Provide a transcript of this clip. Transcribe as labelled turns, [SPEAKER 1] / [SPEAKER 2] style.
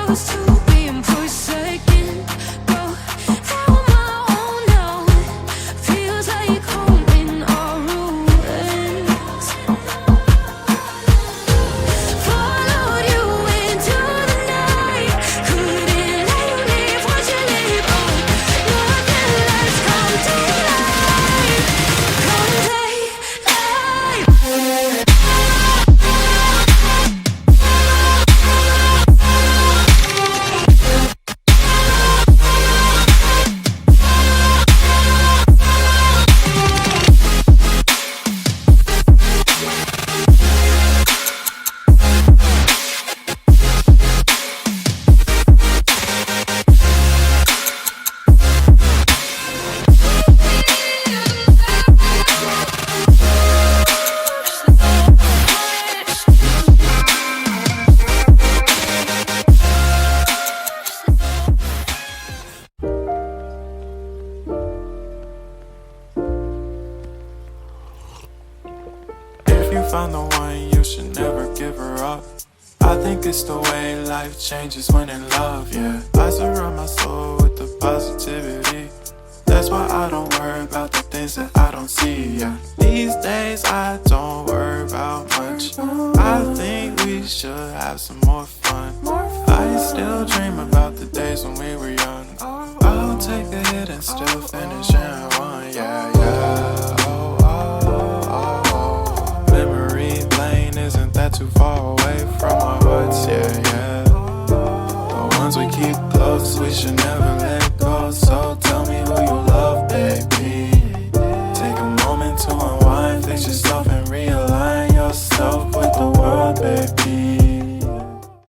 [SPEAKER 1] used to being forsaken. Go down my own now. Feels like home in our ruins. Followed you into the night. Couldn't let you leave once you leave. Oh, nothing less come to life. Come take life.
[SPEAKER 2] If you found the one, you should never give her up. I think it's the way life changes when in love, yeah. I surround my soul with the positivity. That's why I don't worry about the things that I don't see, yeah. These days I don't worry about much. I think we should have some more fun. I still dream about the days when we were young. I'll take a hit and still finish in one, yeah, yeah. Oh, oh, oh, oh. Memory lane isn't that too far away from our hearts, yeah, yeah. The ones we keep close, we should never